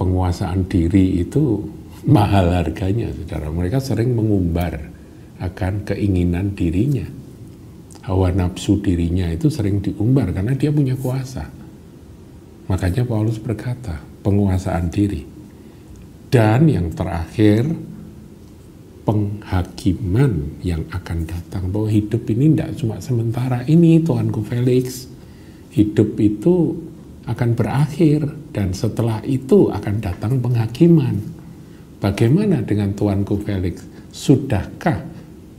penguasaan diri itu mahal harganya, saudara. Mereka sering mengumbar akan keinginan dirinya. Hawa nafsu dirinya itu sering diumbar karena dia punya kuasa. Makanya Paulus berkata, penguasaan diri. Dan yang terakhir, penghakiman yang akan datang. Bahwa hidup ini tidak cuma sementara ini, Tuanku Felix. Hidup itu akan berakhir dan setelah itu akan datang penghakiman. Bagaimana dengan Tuanku Felix? Sudahkah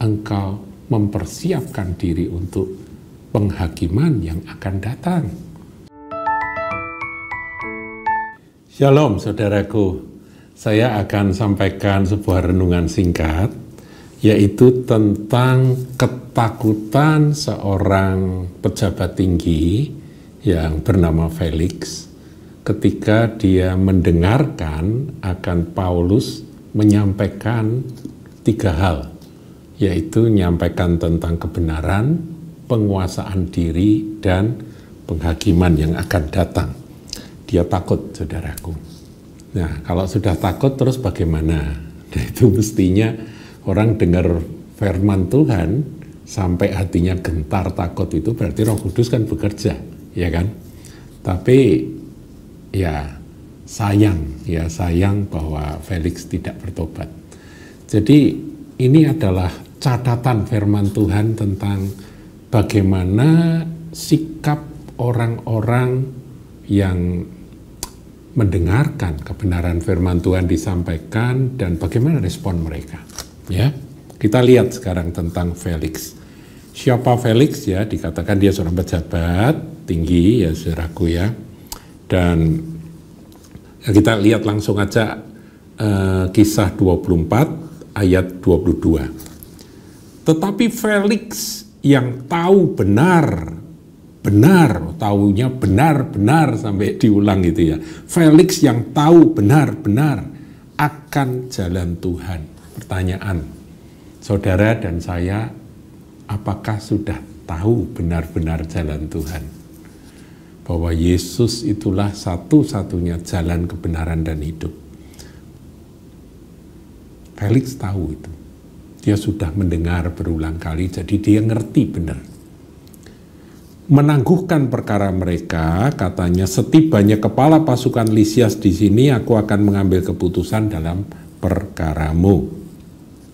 engkau mempersiapkan diri untuk penghakiman yang akan datang? Shalom saudaraku, saya akan sampaikan sebuah renungan singkat, yaitu tentang ketakutan seorang pejabat tinggi yang bernama Felix ketika dia mendengarkan akan Paulus menyampaikan 3 hal, yaitu menyampaikan tentang kebenaran, penguasaan diri, dan penghakiman yang akan datang. Dia takut, saudaraku. Nah, kalau sudah takut terus bagaimana? Nah, itu mestinya orang dengar firman Tuhan sampai hatinya gentar takut, itu berarti Roh Kudus kan bekerja, ya kan? Tapi ya sayang bahwa Felix tidak bertobat. Jadi ini adalah catatan firman Tuhan tentang bagaimana sikap orang-orang yang mendengarkan kebenaran firman Tuhan disampaikan dan bagaimana respon mereka. Ya, kita lihat sekarang tentang Felix. Siapa Felix? Ya, dikatakan dia seorang pejabat tinggi, ya saudaraku ya. Dan ya, kita lihat langsung aja kisah 24 ayat 22. Tetapi Felix yang tahu benar, taunya benar sampai diulang gitu ya. Felix yang tahu benar akan jalan Tuhan. Pertanyaan, saudara dan saya, apakah sudah tahu benar-benar jalan Tuhan? Bahwa Yesus itulah satu-satunya jalan kebenaran dan hidup. Felix tahu itu. Dia sudah mendengar berulang kali, jadi dia ngerti benar. Menangguhkan perkara mereka, katanya, setibanya kepala pasukan Lisias di sini, aku akan mengambil keputusan dalam perkaramu.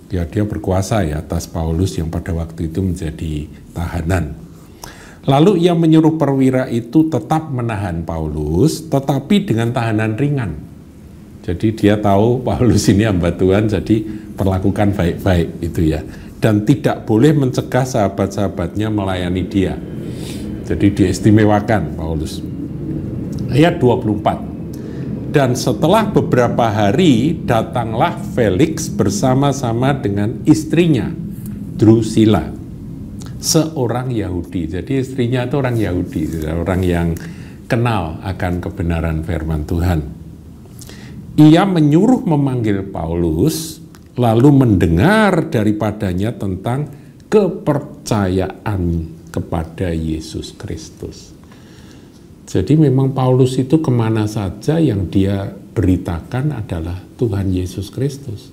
Ya, dia berkuasa ya atas Paulus yang pada waktu itu menjadi tahanan. Lalu ia menyuruh perwira itu tetap menahan Paulus, tetapi dengan tahanan ringan. Jadi dia tahu Paulus ini hamba Tuhan, jadi perlakukan baik-baik itu ya. Dan tidak boleh mencegah sahabat-sahabatnya melayani dia. Jadi diistimewakan Paulus. Ayat 24. Dan setelah beberapa hari datanglah Felix bersama-sama dengan istrinya Drusilla, seorang Yahudi. Jadi istrinya itu orang Yahudi, orang yang kenal akan kebenaran firman Tuhan. Ia menyuruh memanggil Paulus, lalu mendengar daripadanya tentang kepercayaan kepada Yesus Kristus. Jadi memang Paulus itu kemana saja yang dia beritakan adalah Tuhan Yesus Kristus.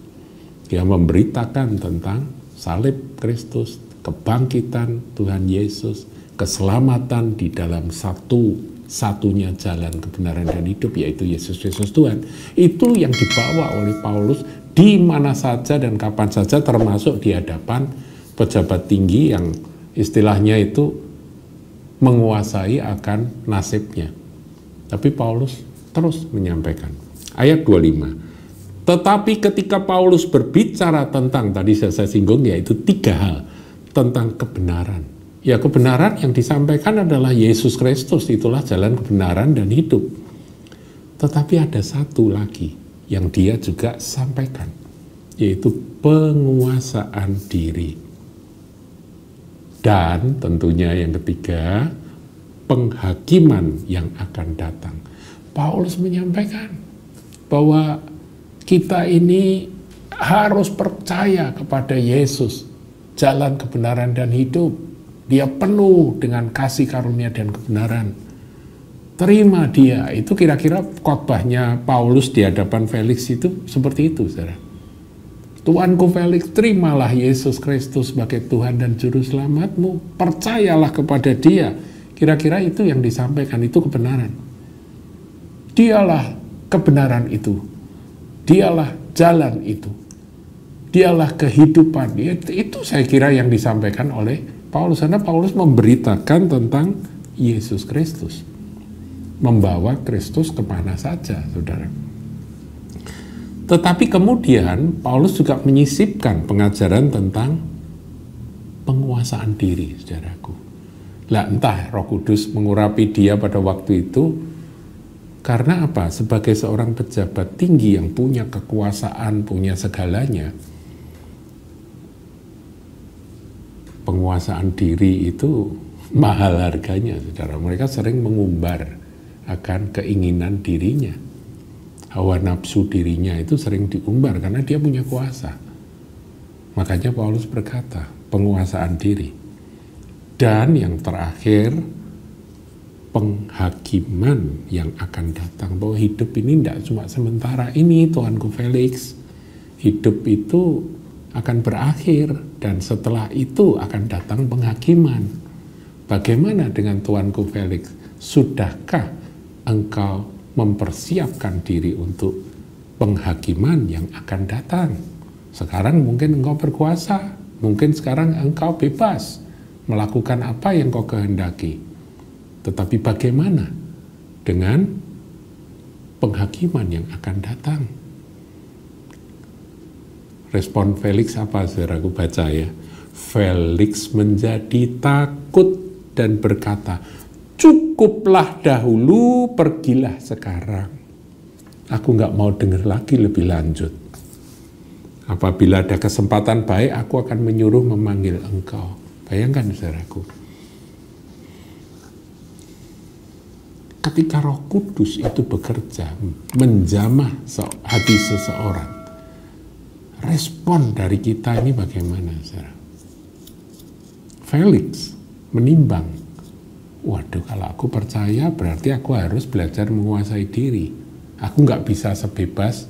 Dia memberitakan tentang salib Kristus, kebangkitan Tuhan Yesus, keselamatan di dalam satu-satunya jalan kebenaran dan hidup, yaitu Yesus Kristus Tuhan. Itu yang dibawa oleh Paulus di mana saja dan kapan saja, termasuk di hadapan pejabat tinggi yang istilahnya itu menguasai akan nasibnya. Tapi Paulus terus menyampaikan. Ayat 25. Tetapi ketika Paulus berbicara tentang, tadi saya singgung, yaitu 3 hal tentang kebenaran. Ya, kebenaran yang disampaikan adalah Yesus Kristus, itulah jalan kebenaran dan hidup. Tetapi ada satu lagi yang dia juga sampaikan, yaitu penguasaan diri. Dan tentunya yang ketiga, penghakiman yang akan datang. Paulus menyampaikan bahwa kita ini harus percaya kepada Yesus, jalan kebenaran dan hidup. Dia penuh dengan kasih karunia dan kebenaran. Terima dia. Itu kira-kira khotbahnya Paulus di hadapan Felix itu seperti itu, saudara. Tuanku Felix, terimalah Yesus Kristus sebagai Tuhan dan Juru Selamatmu. Percayalah kepada dia. Kira-kira itu yang disampaikan, itu kebenaran. Dialah kebenaran itu. Dialah jalan itu. Dialah kehidupan. Itu saya kira yang disampaikan oleh Paulus. Karena Paulus memberitakan tentang Yesus Kristus. Membawa Kristus kemana saja, saudara. Tetapi kemudian Paulus juga menyisipkan pengajaran tentang penguasaan diri, saudaraku. Lah entah Roh Kudus mengurapi dia pada waktu itu karena apa? Sebagai seorang pejabat tinggi yang punya kekuasaan, punya segalanya, penguasaan diri itu mahal harganya, saudara. Mereka sering mengumbar akan keinginan dirinya. Hawa nafsu dirinya itu sering diumbar karena dia punya kuasa. Makanya Paulus berkata, penguasaan diri. Dan yang terakhir, penghakiman yang akan datang. Bahwa hidup ini tidak cuma sementara ini, Tuanku Felix. Hidup itu akan berakhir dan setelah itu akan datang penghakiman. Bagaimana dengan Tuanku Felix? Sudahkah engkau mempersiapkan diri untuk penghakiman yang akan datang? Sekarang mungkin engkau berkuasa, mungkin sekarang engkau bebas melakukan apa yang kau kehendaki. Tetapi bagaimana dengan penghakiman yang akan datang? Respon Felix apa, saudaraku? Baca ya. Felix menjadi takut dan berkata, cukuplah dahulu, pergilah sekarang. Aku nggak mau dengar lagi lebih lanjut. Apabila ada kesempatan baik, aku akan menyuruh memanggil engkau. Bayangkan, saudaraku. Ketika Roh Kudus itu bekerja, menjamah hati seseorang, respon dari kita ini bagaimana, saudara? Felix menimbang, waduh, kalau aku percaya berarti aku harus belajar menguasai diri. Aku nggak bisa sebebas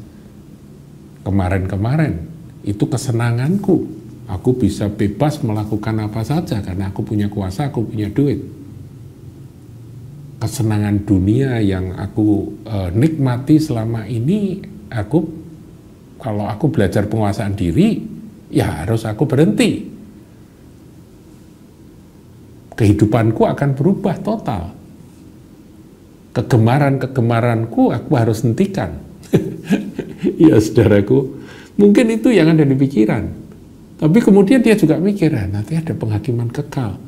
kemarin-kemarin. Itu kesenanganku. Aku bisa bebas melakukan apa saja karena aku punya kuasa, aku punya duit. Kesenangan dunia yang aku nikmati selama ini, kalau aku belajar penguasaan diri, ya harus aku berhenti. Kehidupanku akan berubah total. Kegemaran-kegemaranku aku harus hentikan. Ya, saudaraku, mungkin itu yang ada di pikiran. Tapi kemudian dia juga mikir, nanti ada penghakiman kekal.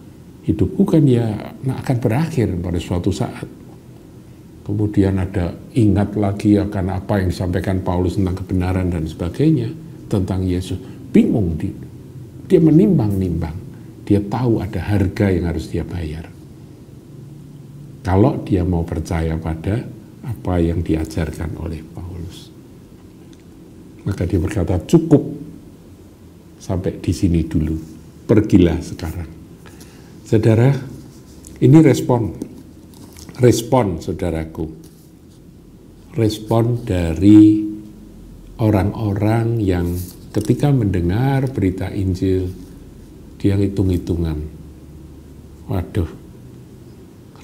Hidupku kan ya akan berakhir pada suatu saat. Kemudian ada ingat lagi akan apa yang disampaikan Paulus tentang kebenaran dan sebagainya. Tentang Yesus. Bingung dia menimbang-nimbang. Dia tahu ada harga yang harus dia bayar. Kalau dia mau percaya pada apa yang diajarkan oleh Paulus. Maka dia berkata, cukup sampai di sini dulu. Pergilah sekarang. Saudara, ini respon saudaraku. Respon dari orang-orang yang ketika mendengar berita Injil, dia hitung-hitungan. Waduh,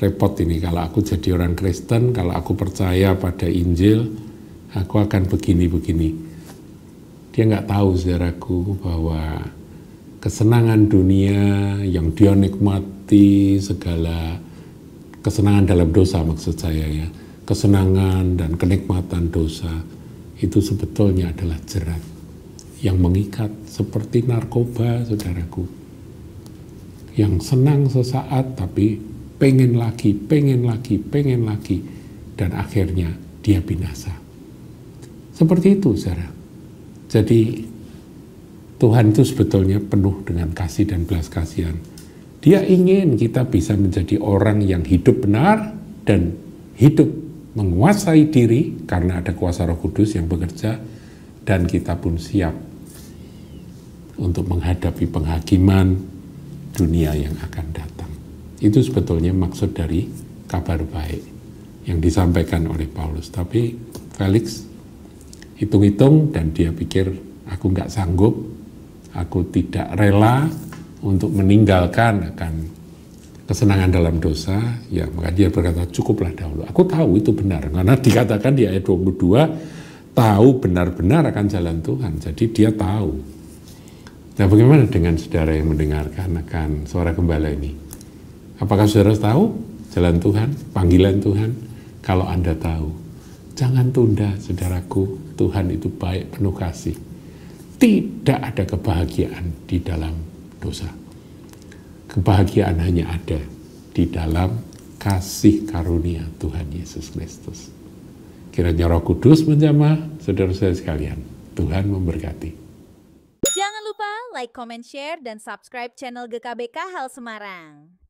repot ini kalau aku jadi orang Kristen, kalau aku percaya pada Injil, aku akan begini-begini. Dia nggak tahu, saudaraku, bahwa kesenangan dunia yang dia nikmati, segala kesenangan dalam dosa maksud saya ya, kesenangan dan kenikmatan dosa, itu sebetulnya adalah jerat yang mengikat seperti narkoba, saudaraku. Yang senang sesaat tapi pengen lagi, dan akhirnya dia binasa. Seperti itu, saudara. Jadi Tuhan itu sebetulnya penuh dengan kasih dan belas kasihan. Dia ingin kita bisa menjadi orang yang hidup benar dan hidup menguasai diri karena ada kuasa Roh Kudus yang bekerja, dan kita pun siap untuk menghadapi penghakiman dunia yang akan datang. Itu sebetulnya maksud dari kabar baik. yang disampaikan oleh Paulus. Tapi Felix hitung-hitung dan dia pikir, aku nggak sanggup, aku tidak rela untuk meninggalkan akan kesenangan dalam dosa, ya maka dia berkata cukuplah dahulu. Aku tahu itu benar, karena dikatakan di ayat 22, tahu benar-benar akan jalan Tuhan, jadi dia tahu. Nah bagaimana dengan saudara yang mendengarkan akan suara gembala ini? Apakah saudara tahu jalan Tuhan, panggilan Tuhan? Kalau Anda tahu, jangan tunda saudaraku, Tuhan itu baik, penuh kasih. Tidak ada kebahagiaan di dalam dosa. Kebahagiaan hanya ada di dalam kasih karunia Tuhan Yesus Kristus. Kiranya Roh Kudus menjamah saudara-saudara sekalian. Tuhan memberkati. Jangan lupa like, comment, share, dan subscribe channel GKBK Hal Semarang.